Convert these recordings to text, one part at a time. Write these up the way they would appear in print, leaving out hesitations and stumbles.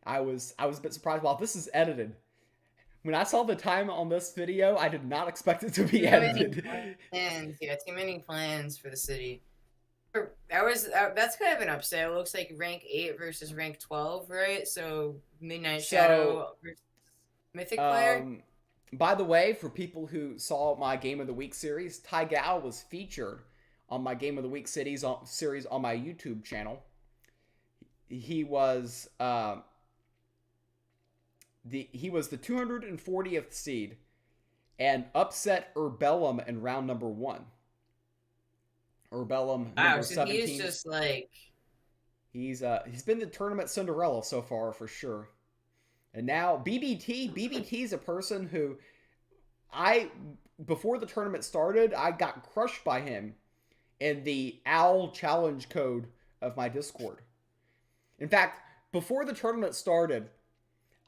I was a bit surprised. Wow, this is edited. When I saw the time on this video, I did not expect it to be Too many edited. plans. Yeah, too many plans for the city. That's kind of an upset. It looks like rank 8 versus rank 12, right? So Midnight So, Shadow versus Mythic player. um, by the way, for people who saw my Game of the Week series, Tygao was featured on my Game of the Week series on my YouTube channel. He was the 240th seed and upset Urbellum in round number 1. Urbellum Wow, number so he is 17. just like He's been the tournament Cinderella so far for sure. And now BBT is a person who I before the tournament started, I got crushed by him in the OWL challenge code of my Discord. In fact, before the tournament started,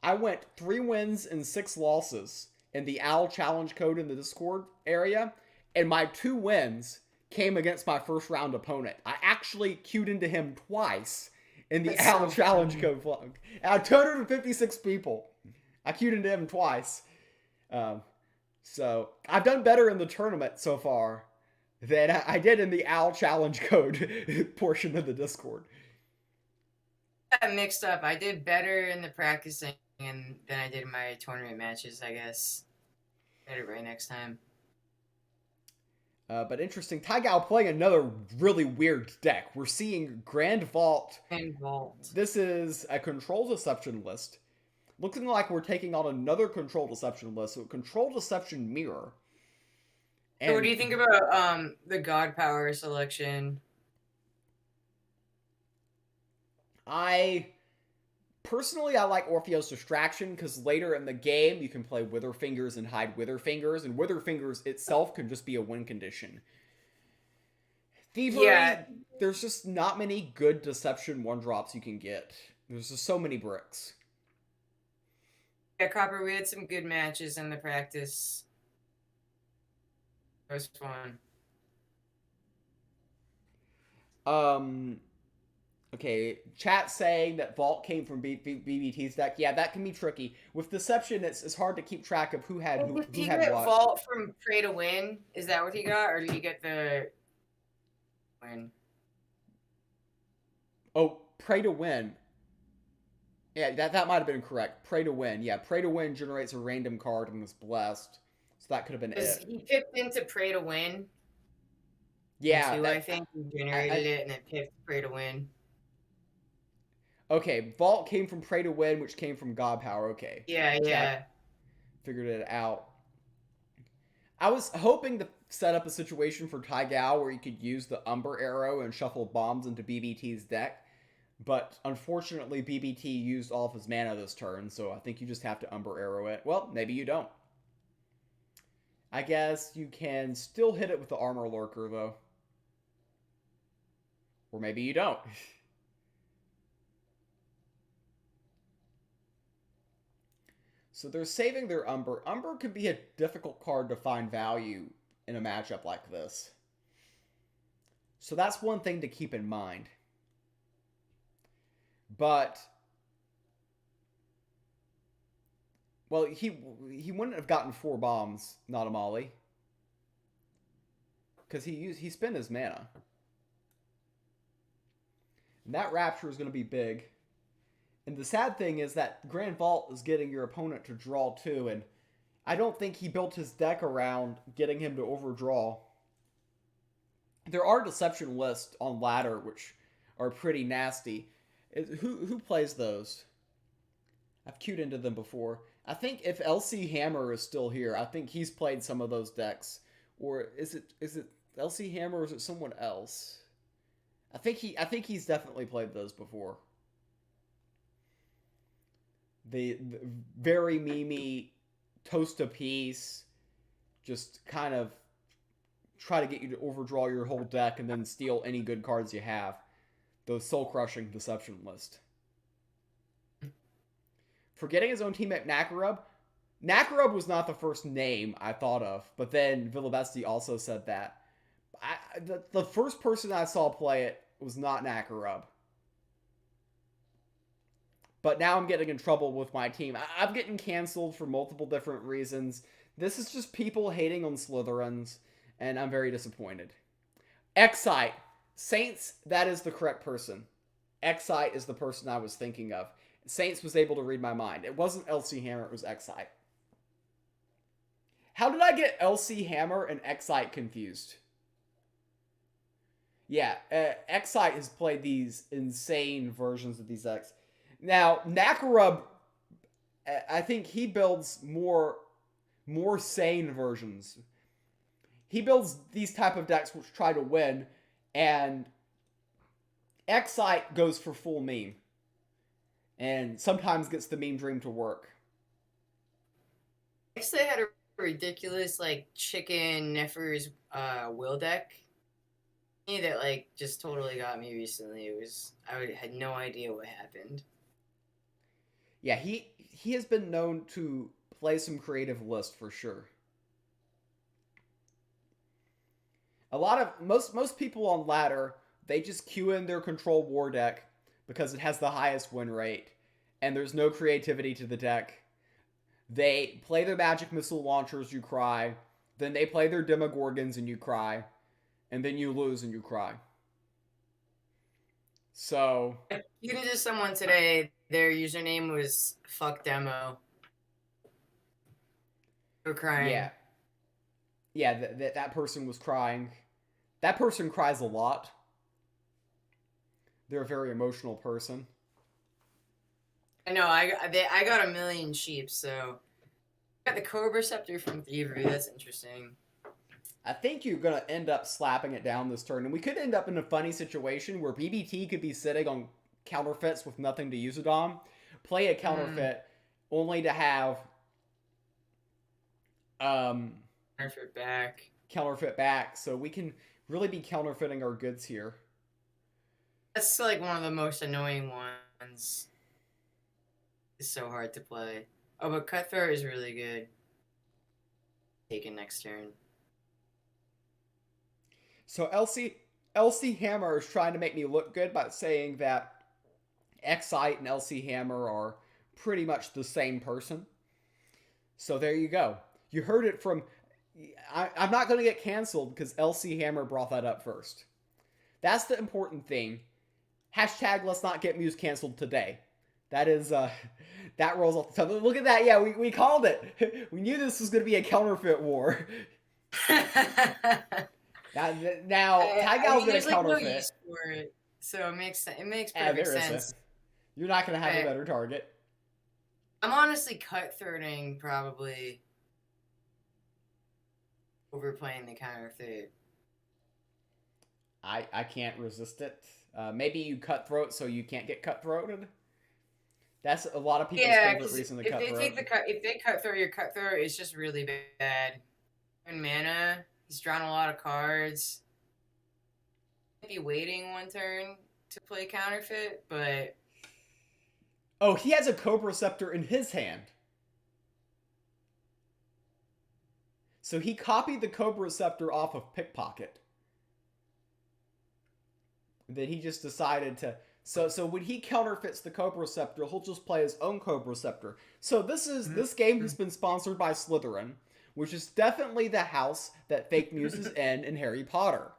I went 3 wins and 6 losses in the OWL challenge code in the Discord area, and my 2 wins came against my first round opponent. I actually queued into him twice in the that's OWL so challenge funny. code vlog. Out of 256 people, I queued into him twice. Um, so I've done better in the tournament so far than I did in the OWL challenge code portion of the Discord. Got mixed up. I did better in the practicing than I did in my tournament matches, I guess. Get it right next time. But interesting, Tygao playing another really weird deck. We're seeing Grand Vault. And Vault. This is a control deception list. Looking like we're taking on another control deception list. So control deception mirror. So what do And you think about the God Power selection? I personally I like Orpheo's Distraction because later in the game you can play Wither Fingers and hide Wither Fingers, and Wither Fingers itself can just be a win condition. Yeah, Thievery, there's just not many good deception one drops you can get. There's just so many bricks. yeah, Copper, we had some good matches in the practice. It was fun. Um, okay, chat saying that Vault came from BBT's deck. Yeah, that can be tricky. With Deception, it's hard to keep track of Did who he had get what. Vault from Pray to Win? Is that what he got? Or did he get the win? Oh, Pray to Win. Yeah, that might have been correct. Pray to Win. Yeah, Pray to Win generates a random card and is blessed. So that could have been Because it. he picked into Pray to Win and Yeah, two, I think. He I generated it and then picked Pray to Win. okay. Vault came from Pray to Win, which came from God Power. Okay, Yeah, chat yeah. figured it out. I was hoping to set up a situation for Tygao where you could use the Umber Arrow and shuffle bombs into BBT's deck, but unfortunately BBT used all of his mana this turn, so I think you just have to Umber Arrow it. Well, maybe you don't. I guess you can still hit it with the Armor Lurker, though. Or maybe you don't. So they're saving their Umber. Umber could be a difficult card to find value in a matchup like this. So that's one thing to keep in mind. But well, he wouldn't have gotten 4 bombs, not a Molly, because he spent his mana. And that Rapture is going to be big. And the sad thing is that Grand Vault is getting your opponent to draw too, and I don't think he built his deck around getting him to overdraw. There are deception lists on ladder which are pretty nasty. Who plays those? I've queued into them before. I think if LC Hammer is still here, I think he's played some of those decks. Or is it LC Hammer or is it someone else? I think he's definitely played those before. The very memey toast a piece, just kind of try to get you to overdraw your whole deck and then steal any good cards you have. The soul crushing deception list. Forgetting his own teammate Nakarub. Nakarub was not the first name I thought of, but then Vilabesti also said that. The first person I saw play it was not Nakarub. but now I'm getting in trouble with my team. I'm getting canceled for multiple different reasons. This is just people hating on Slytherins, and I'm very disappointed. Excite. Saints, that is the correct person. Excite is the person I was thinking of. Saints was able to read my mind. It wasn't LC Hammer, it was Excite. How did I get LC Hammer and Excite confused? Yeah, Excite has played these insane versions of these X. Now, Nakarub, I think he builds more sane versions. He builds these type of decks which try to win, and Excite goes for full meme, and sometimes gets the meme dream to work. Next, they had a ridiculous like chicken Nefer's will deck that like just totally got me recently. Had no idea what happened. Yeah, he has been known to play some creative list for sure. A lot of most people on ladder, they just queue in their control war deck because it has the highest win rate and there's no creativity to the deck. They play their magic missile launchers, you cry. Then they play their demogorgons and you cry. And then you lose and you cry. So You can just someone today, their username was fuck demo. They were crying. Yeah, that person was crying. That person cries a lot. They're a very emotional person. I know. I got a million sheep, so I got the Cobra Scepter from Thievery. That's interesting. I think you're gonna end up slapping it down this turn, and we could end up in a funny situation where BBT could be sitting on counterfeits with nothing to use it on, play a counterfeit, only to have counterfeit back, so we can really be counterfeiting our goods here. That's like one of the most annoying ones. It's so hard to play. Oh, but Cutthroat is really good. Taken next turn. So LC Hammer is trying to make me look good by saying that Excite and LC Hammer are pretty much the same person. So there you go. You heard it from... I'm not going to get canceled because LC Hammer brought that up first. That's the important thing. Hashtag let's not get Muse canceled today. That is, that rolls off the tongue. Look at that. Yeah, we called it. We knew this was going to be a counterfeit war. Now Tygao's going to counterfeit. For it, so it makes perfect sense. You're not going to have a better target. I'm honestly cutthroating probably overplaying the counterfeit. I can't resist it. Maybe you cutthroat so you can't get cutthroated. That's a lot of people's favorite reason to cutthroat. If they cutthroat your cutthroat, it's just really bad. And mana, he's drawn a lot of cards. Might be waiting one turn to play counterfeit, but oh, he has a Cobra Scepter in his hand. So he copied the Cobra Scepter off of Pickpocket. Then he just decided to... So when he counterfeits the Cobra Scepter, he'll just play his own Cobra Scepter. So this game has been sponsored by Slytherin, which is definitely the house that fake news is in Harry Potter.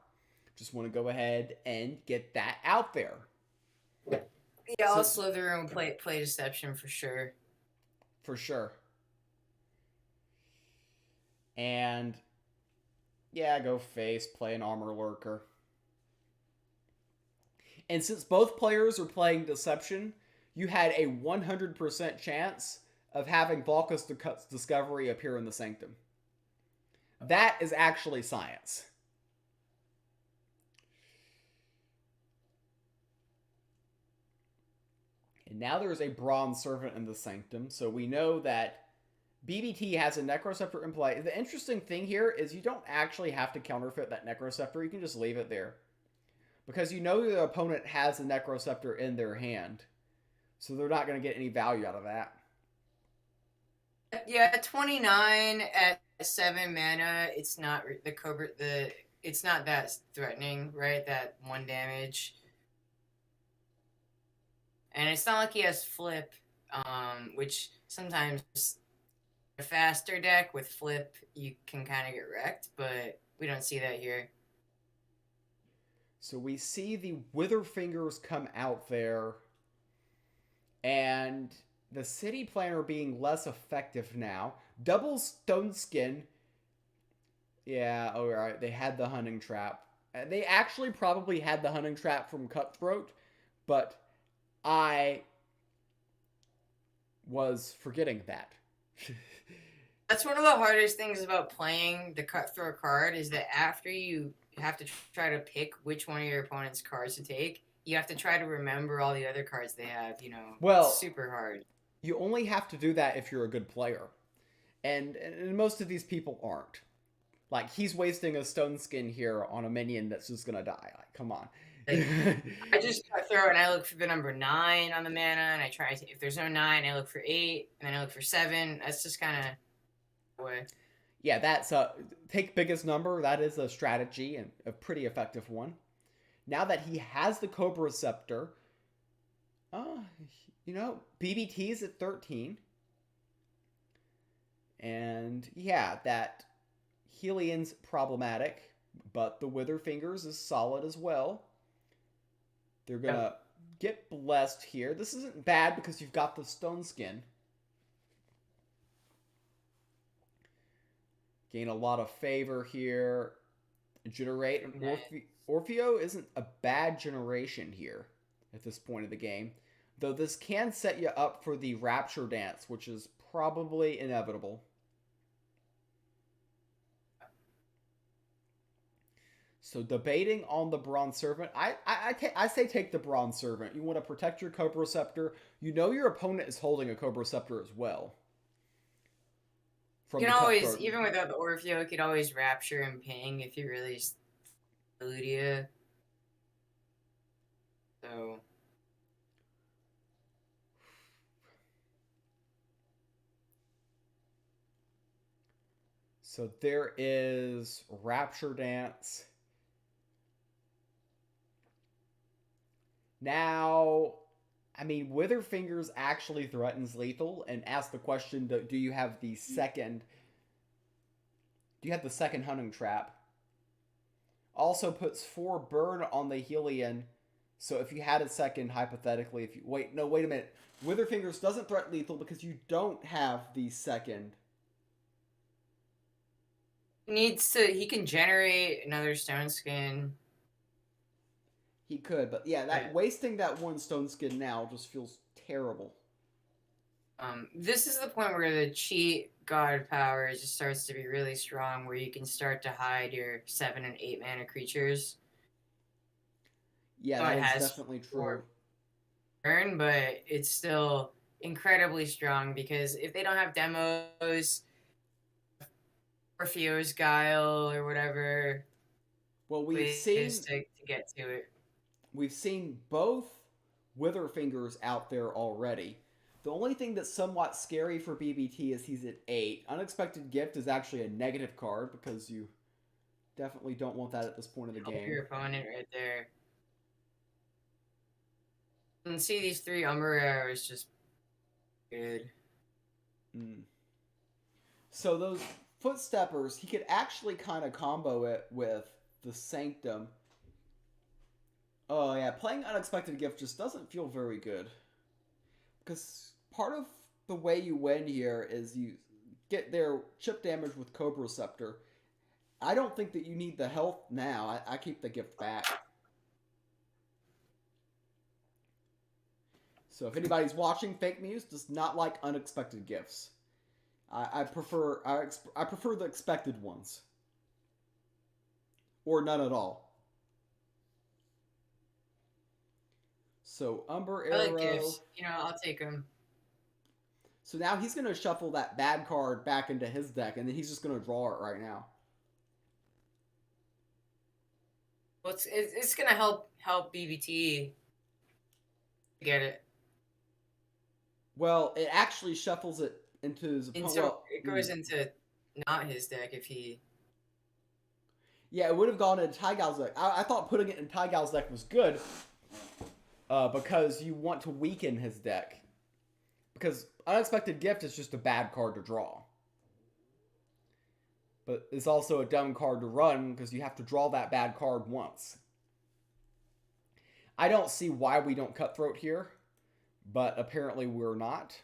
Just want to go ahead and get that out there. Yeah, all Slytherin will play Deception for sure. For sure. And yeah, go face, play an Armor Lurker. And since both players are playing Deception, you had a 100% chance of having Valka's Discovery appear in the Sanctum. That is actually science. And now there's a Bronze Servant in the Sanctum, so we know that BBT has a Necroceptor in play. The interesting thing here is you don't actually have to counterfeit that Necroceptor, you can just leave it there. Because you know the opponent has a Necroceptor in their hand. So they're not going to get any value out of that. Yeah, 29 at 7 mana, it's not the Cobra, it's not that threatening, right? That 1 damage. and it's not like he has flip, which sometimes a faster deck with flip you can kind of get wrecked, but we don't see that here. So we see the Wither Fingers come out there, and the city planner being less effective now. Double Stone Skin. Yeah, alright, they had the hunting trap. They actually probably had the hunting trap from Cutthroat, but I was forgetting that. That's one of the hardest things about playing the cutthroat card is that after you have to try to pick which one of your opponent's cards to take, you have to try to remember all the other cards they have. It's Well, super hard. you only have to do that if you're a good player. And most of these people aren't. Like, he's wasting a stone skin here on a minion that's just gonna die. Like, come on. Like, I just throw and I look for the number 9 on the mana, and I try to, if there's no 9, I look for 8, and then I look for 7. That's just kind of the way. Yeah, that's a take biggest number. That is a strategy and a pretty effective one. Now that he has the Cobra Scepter, uh, BBT is at 13. And yeah, that Helian's problematic, but the Wither Fingers is solid as well. They're gonna get blessed here. This isn't bad because you've got the Stone Skin. Gain a lot of favor here. Generate an Orfeo isn't a bad generation here at this point of the game. Though this can set you up for the Rapture Dance, which is probably inevitable. So debating on the Bronze Servant, I say take the Bronze Servant. You want to protect your Cobra Scepter. You know your opponent is holding a Cobra Scepter as well. You can always, even without the Orfeo, you could always Rapture and Ping if you really Ludia. So. So there is Rapture Dance. Now, I mean, Witherfingers actually threatens lethal and asks the question, do you have the second... Do you have the second hunting trap? Also puts 4 burn on the Helion. So if you had a second, hypothetically, if you... wait a minute. Witherfingers doesn't threaten lethal because you don't have the second. He can generate another Stone Skin. He could, but yeah, wasting that 1 Stone Skin now just feels terrible. This is the point where the cheat god power just starts to be really strong, where you can start to hide your 7 and 8 mana creatures. Yeah, that is definitely true. Turn, but it's still incredibly strong because if they don't have demos, Orfeo's Guile or whatever, well, we've seen to get to it. We've seen both Witherfingers out there already. The only thing that's somewhat scary for BBT is he's at 8. Unexpected Gift is actually a negative card because you definitely don't want that at this point of the game. Your opponent right there. And see these 3 Umber Arrows just good. So those Footsteppers, he could actually kind of combo it with the Sanctum. Oh yeah, playing Unexpected Gift just doesn't feel very good. Because part of the way you win here is you get their chip damage with Cobra Scepter. I don't think that you need the health now. I keep the gift back. So if anybody's watching, Fake Muse does not like unexpected gifts. I prefer the expected ones. Or none at all. So Umber Arrow. I like gifts. I'll take them. So now he's going to shuffle that bad card back into his deck, and then he's just going to draw it right now. Well, it's going to help BBT get it. Well, it actually shuffles it into his opponent. So it goes into not his deck if he... Yeah, it would have gone into Tygao's deck. I thought putting it in Tygao's deck was good. because you want to weaken his deck. Because Unexpected Gift is just a bad card to draw. But it's also a dumb card to run because you have to draw that bad card once. I don't see why we don't Cutthroat here, but apparently we're not.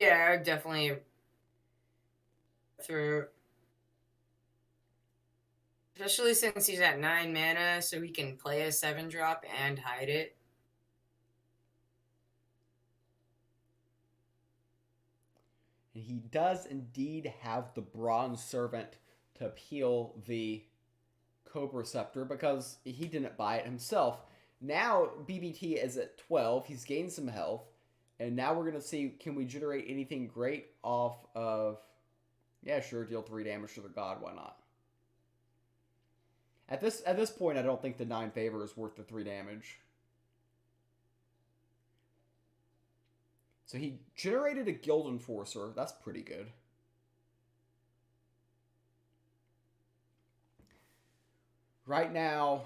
Yeah, definitely through. Especially since he's at 9 mana, so he can play a 7-drop and hide it. And he does indeed have the Bronze Servant to peel the Cobra Scepter because he didn't buy it himself. Now BBT is at 12. He's gained some health. And now we're going to see, can we generate anything great off of... Yeah, sure, deal 3 damage to the god. Why not? At this point, I don't think the 9 favor is worth the 3 damage. So he generated a Guild Enforcer. That's pretty good. Right now,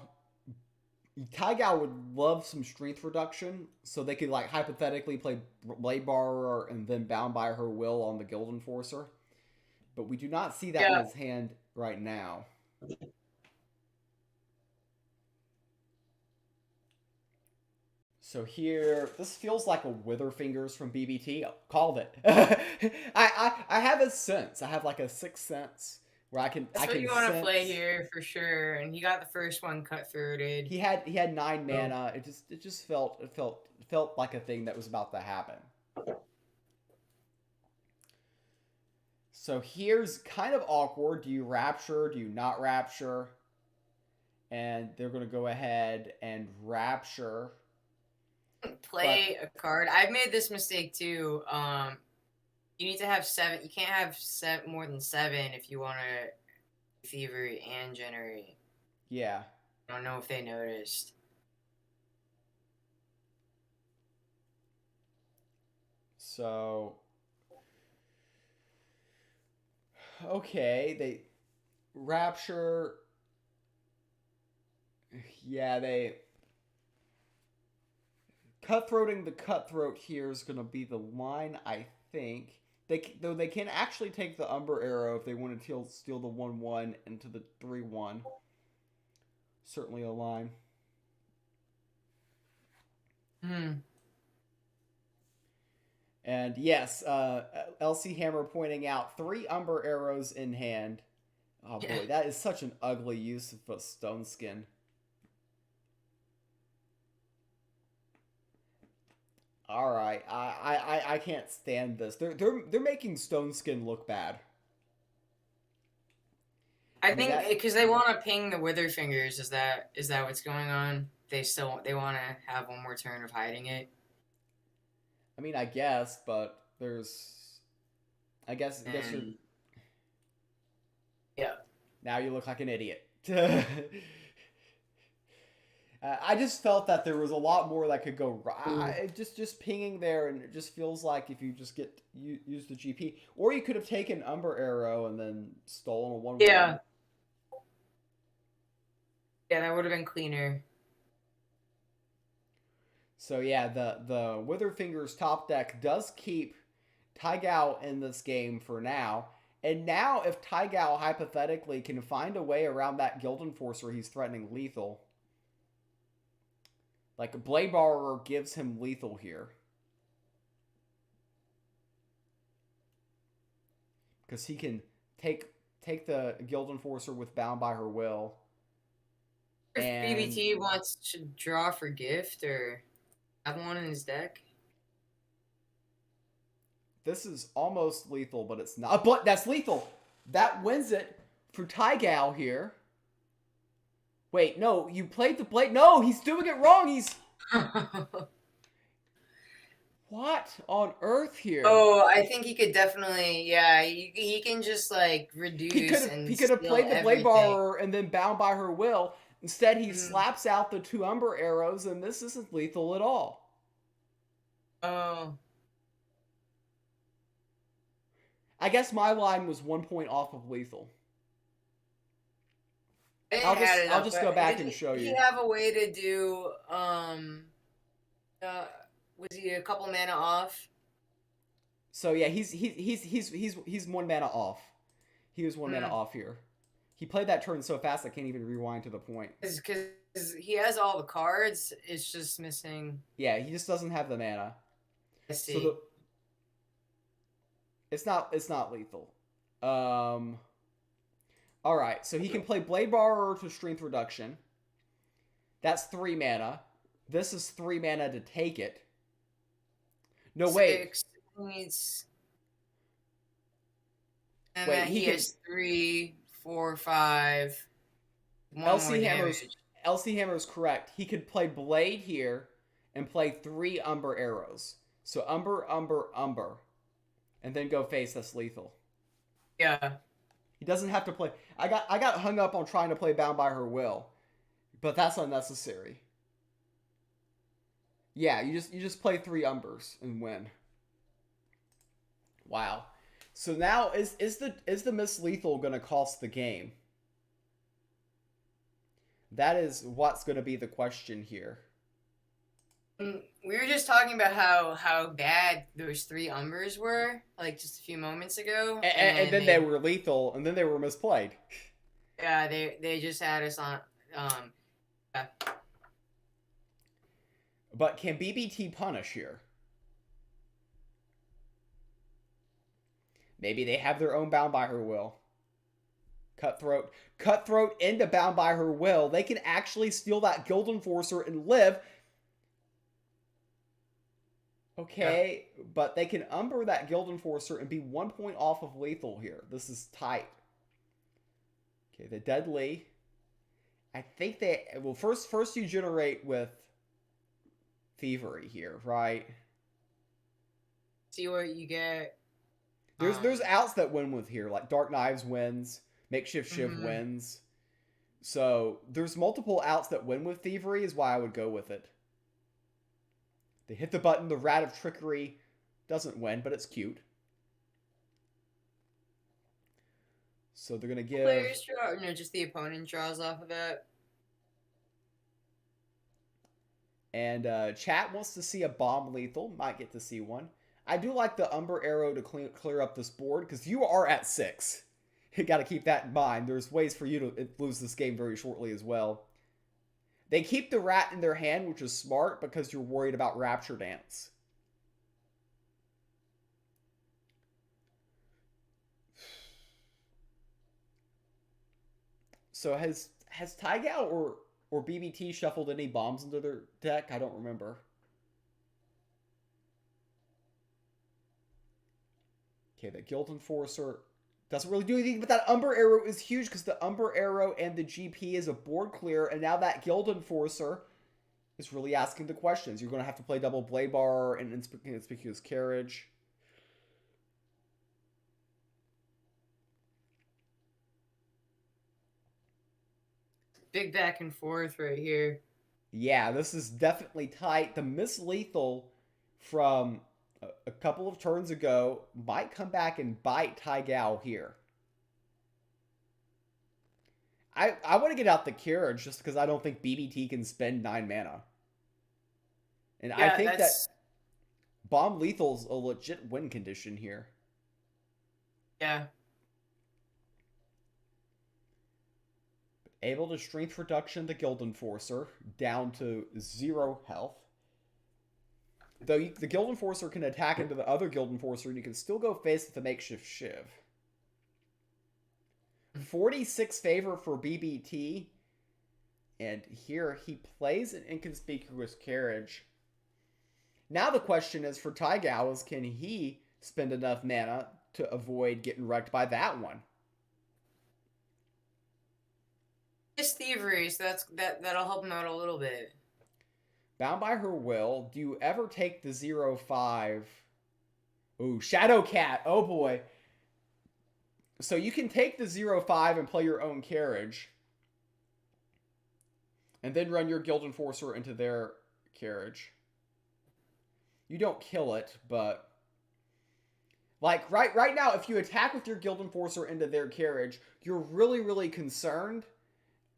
Tygao would love some strength reduction, so they could, like, hypothetically play Blade Borrower and then Bound by Her Will on the Guild Enforcer. But we do not see that in his hand right now. So here, this feels like a Witherfingers from BBT. Oh, called it. I have a sense. I have like a sixth sense where I can. That's what you want to play here for sure. And he got the first one Cutthroated. He had 9 mana. It just felt like a thing that was about to happen. So here's kind of awkward. Do you Rapture? Do you not Rapture? And they're going to go ahead and Rapture. Play a card. I've made this mistake too. You need to have 7. You can't have more than 7 if you want to Thievery and Generate. Yeah. I don't know if they noticed. So okay, they Rapture. Yeah, they Cutthroating the Cutthroat here is going to be the line, I think. Though they can actually take the Umber Arrow if they want to steal the 1/1 into the 3/1. Certainly a line. And yes, LC Hammer pointing out 3 Umber Arrows in hand. Oh boy, that is such an ugly use of a Stone Skin. All right, I can't stand this. They're making Stone Skin look bad. I think because they want to ping the Witherfingers. Is that what's going on? They want to have one more turn of hiding it. I mean, I guess, but there's, I guess you're. Yeah. Now you look like an idiot. I just felt that there was a lot more that could go right. Just pinging there, and it just feels like if you just use the GP, or you could have taken Umber Arrow and then stolen a 1/1. Yeah. Yeah, that would have been cleaner. So yeah, the Witherfingers top deck does keep Tygao in this game for now. And now if Tygao hypothetically can find a way around that Guild Enforcer he's threatening lethal. Like Blade Borrower gives him lethal here. Because he can take the Guild Enforcer with Bound by Her Will. If BBT wants to draw for gift or have one in his deck. This is almost lethal, but it's not. But that's lethal. That wins it for Tygao here. Wait, no, you played the blade. No, he's doing it wrong. He's... What on earth here? Oh, I think he could definitely, yeah, he can just, like, reduce He could have played the Blade Borrower and then Bound by Her Will. Instead, he slaps out the 2 Umber Arrows, and this isn't lethal at all. Oh. I guess my line was 1 point off of lethal. I didn't add it I'll up, just go but back and show did he you. have a way to do uh was he a couple mana off? So yeah, he's 1 mana off. He was 1 mana Hmm. off here. He played that turn so fast I can't even rewind to the point. Because he has all the cards, it's just missing. Yeah, he just doesn't have the mana. I So see. it's not lethal. Um all right, so he can play Blade Borrower to Strength Reduction. That's 3 mana. This is 3 mana to take it. No, wait. 6 needs, and Wait, that he he can has 3, 4, 5. One more LC Hammer's damage. LC Hammer's correct. He could play Blade here and play 3 Umber arrows. So Umber, and then go face. That's lethal. Yeah. He doesn't have to play. I got hung up on trying to play Bound by Her Will, but that's unnecessary. Yeah, you just play 3 Umbers and win. Wow. So now is the Miss Lethal gonna cost the game? That is what's gonna be the question here. We were just talking about how bad those 3 Umbers were, like just a few moments ago, And and then they were lethal, and then they were misplayed. yeah, they just had us on. Yeah. But can BBT punish here? Maybe they have their own Bound by Her Will. Cutthroat into Bound by Her Will. They can actually steal that Guild Enforcer and live. Okay, yeah. But they can Umber that Guild Enforcer and be 1 point off of lethal here. This is tight. Okay, the Deadly. I think they... Well, first you generate with Thievery here, right? See what you get. There's outs that win with here, like Dark Knives wins, Makeshift Shiv wins. So there's multiple outs that win with Thievery is why I would go with it. They hit the button, the Rat of Trickery doesn't win, but it's cute. So they're going to give... Players draw, no, just the opponent draws off of it. And chat wants to see a bomb lethal. Might get to see one. I do like the Umber Arrow to clear up this board, because you are at 6. You got to keep that in mind. There's ways for you to lose this game very shortly as well. They keep the rat in their hand, which is smart, because you're worried about Rapture Dance. So has Tygao or BBT shuffled any bombs into their deck? I don't remember. Okay, the Guild Enforcer doesn't really do anything, but that Umber Arrow is huge because the Umber Arrow and the GP is a board clear, and now that Guild Enforcer is really asking the questions. You're going to have to play double Blade Bar and Inconspicuous Carriage. Big back and forth right here. Yeah, this is definitely tight. The Miss Lethal from a couple of turns ago might come back and bite Tygao here. I want to get out the carriage just because I don't think BBT can spend 9 mana. And yeah, I think that Bomb Lethal's a legit win condition here. Yeah. Able to Strength Reduction the Guild Enforcer down to 0 health. Though the Guild Enforcer can attack into the other Guild Enforcer, and you can still go face with the Makeshift Shiv. 46 favor for BBT. And here he plays an Inconspicuous Carriage. Now the question is for Tygao is can he spend enough mana to avoid getting wrecked by that one? It's Thievery, so that'll help him out a little bit. Bound by Her Will. Do you ever take the 0/5? Ooh, Shadow Cat. Oh boy. So you can take the 0/5 and play your own carriage. And then run your Guild Enforcer into their carriage. You don't kill it, but... Like, right now, if you attack with your Guild Enforcer into their carriage, you're really, really concerned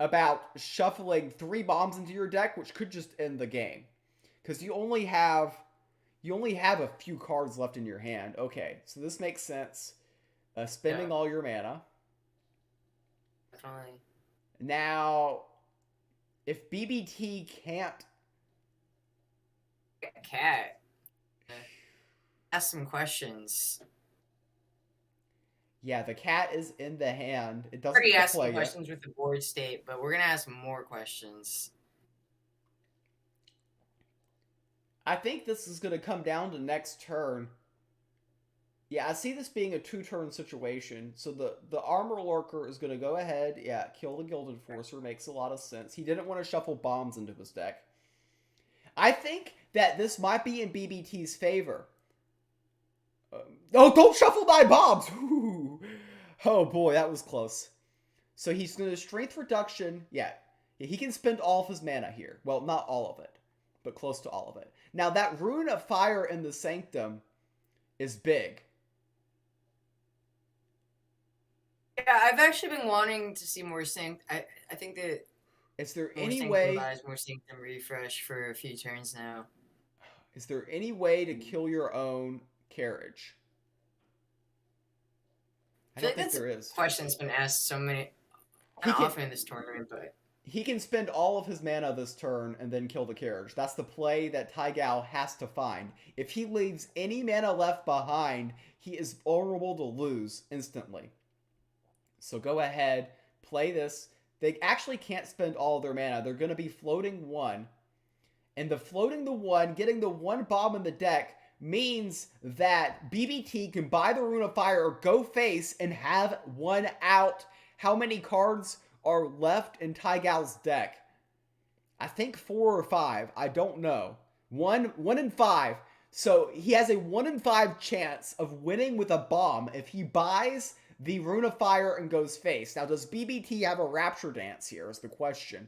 about shuffling 3 bombs into your deck, which could just end the game. Because you only have a few cards left in your hand. Okay, so this makes sense. Spending all your mana. Definitely. Now, if BBT can't... Cat. Ask some questions. Yeah, the cat is in the hand. It doesn't Already get to asked play some yet. questions with the board state, but we're gonna ask more questions. I think this is going to come down to next turn. Yeah, I see this being a 2-turn situation. So the Armor Lurker is going to go ahead, yeah, kill the Guild Enforcer. Makes a lot of sense. He didn't want to shuffle bombs into his deck. I think that this might be in BBT's favor. Oh, don't shuffle my bombs! Ooh. Oh boy, that was close. So he's going to Strength Reduction. Yeah, he can spend all of his mana here. Well, not all of it, but close to all of it. Now, that Rune of Fire in the Sanctum is big. Yeah, I've actually been wanting to see more sync. I think that Is there more any sync way... buys more sync than refresh for a few turns now. Is there any way to kill your own carriage? I don't think there is. Question's been asked so many often in this tournament, but he can spend all of his mana this turn and then kill the carriage. That's the play that Tygao has to find. If he leaves any mana left behind, he is vulnerable to lose instantly. So go ahead, play this. They actually can't spend all of their mana. They're going to be floating 1. And the floating the 1, getting the 1 bomb in the deck, means that BBT can buy the Rune of Fire or go face and have 1 out. How many cards are left in Tygao's deck? I think 4 or 5. I don't know. 1 in 5. So he has a 1 in 5 chance of winning with a bomb if he buys the Rune of Fire and goes face. Now, does BBT have a Rapture Dance here is the question.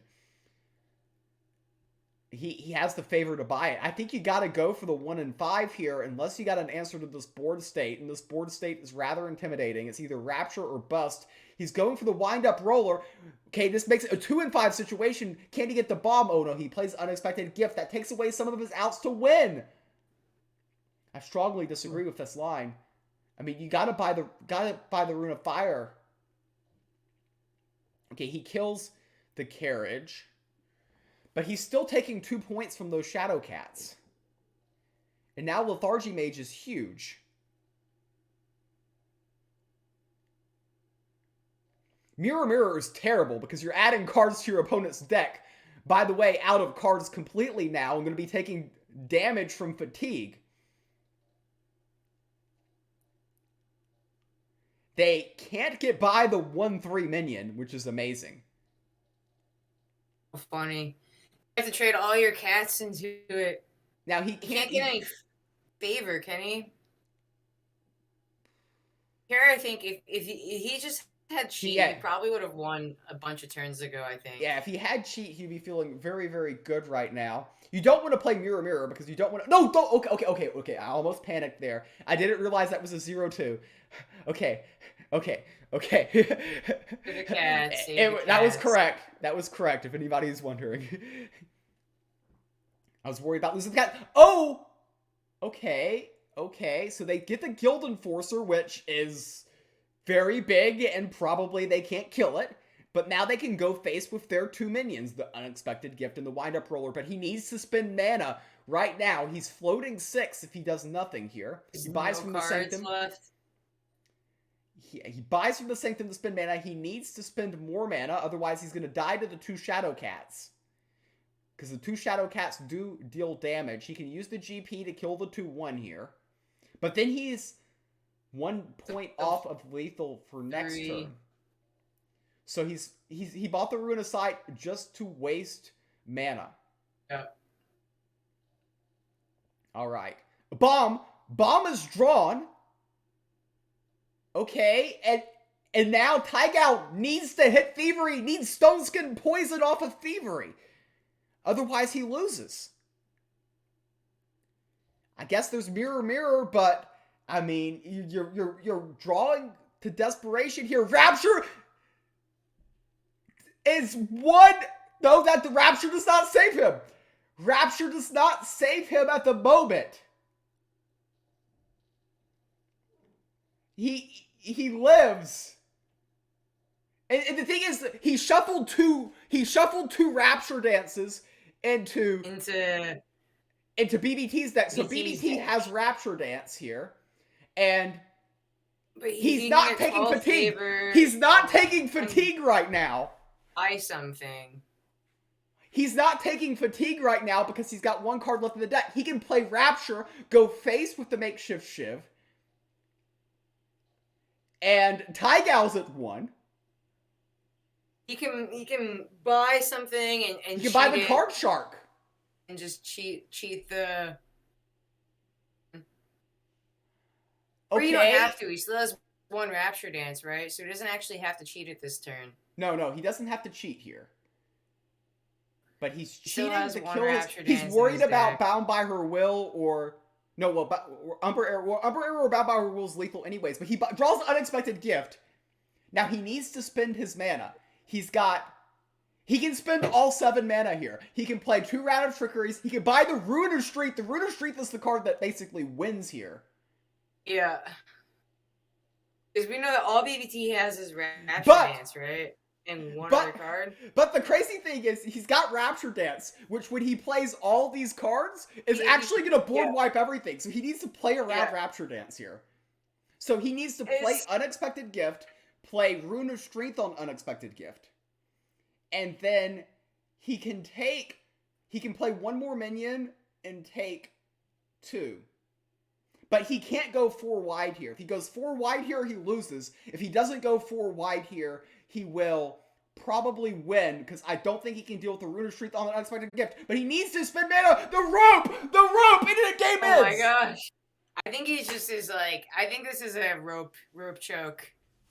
He has the favor to buy it. I think you got to go for the 1 in 5 here unless you got an answer to this board state. And this board state is rather intimidating. It's either Rapture or Bust. He's going for the wind-up roller. Okay, this makes it a 2 in 5 situation. Can he get the bomb? Oh no, he plays Unexpected Gift. That takes away some of his outs to win. I strongly disagree with this line. I mean, you gotta buy the Rune of Fire. Okay, he kills the carriage. But he's still taking 2 points from those Shadow Cats. And now Lethargy Mage is huge. Mirror Mirror is terrible because you're adding cards to your opponent's deck. By the way, out of cards completely now. I'm going to be taking damage from Fatigue. They can't get by the 1/3 minion, which is amazing. Funny. You have to trade all your cats into it. Now he can't get any favor, can he? Here, I think if he just had cheat, he probably would have won a bunch of turns ago, I think. Yeah, if he had cheat, he'd be feeling very, very good right now. You don't want to play Mirror Mirror because you don't want to... No, don't... Okay. I almost panicked there. I didn't realize that was a 0-2. Okay. The cats, that was correct. That was correct, if anybody's wondering. I was worried about losing the cat. Oh! Okay. So they get the Guild Enforcer, which is very big, and probably they can't kill it. But now they can go face with their 2 minions, the Unexpected Gift and the Wind-Up Roller. But he needs to spend mana right now. He's floating 6 if he does nothing here. He buys from the Sanctum. He buys from the Sanctum to spend mana. He needs to spend more mana, otherwise he's going to die to the 2 Shadow Cats. Because the 2 Shadow Cats do deal damage. He can use the GP to kill the 2/1 here. But then he's 1 point off of lethal for next turn. So he bought the Rune of Sight just to waste mana. Yep. Alright. Bomb is drawn. Okay, and now Tygao needs to hit Thievery. Needs Stone Skin Poison off of Thievery. Otherwise, he loses. I guess there's Mirror Mirror, but I mean, you're drawing to desperation here. Rapture. is one. No, that the Rapture does not save him. Rapture does not save him at the moment. He lives. And the thing is, he shuffled two Rapture dances into BBT's deck. So BBT has Rapture Dance here, and he's not taking fatigue. He's not taking fatigue right now. Buy something. He's not taking fatigue right now because he's got one card left in the deck. He can play Rapture, go face with the makeshift Shiv, and Tygao's at 1. He can buy something and he can buy the card shark and just cheat the. Okay. Or you don't have to. He still has one Rapture Dance, right? So he doesn't actually have to cheat it this turn. No, he doesn't have to cheat here. But he's cheating to kill his. He's worried about Bound by Her Will or no, well, Umber Arrow or Bound by Her Will is lethal anyways. But he draws an unexpected gift. Now he needs to spend his mana. He can spend all 7 mana here. He can play 2 Round of Trickeries. He can buy the Ruiner Street. The Ruiner Street is the card that basically wins here. Yeah. Because we know that all BBT has is Rapture Dance, right? And one other card. But the crazy thing is, he's got Rapture Dance, which when he plays all these cards, is actually going to board wipe everything. So he needs to play around Rapture Dance here. So he needs to play Unexpected Gift, play Rune of Strength on Unexpected Gift. And then he can play 1 more minion and take 2. But he can't go 4 wide here. If he goes 4 wide here, he loses. If he doesn't go 4 wide here, he will probably win, because I don't think he can deal with the Rune of Strength on an Unexpected Gift. But he needs to spend mana. The rope! Into the game Oh my gosh. I think he's just I think this is a rope choke.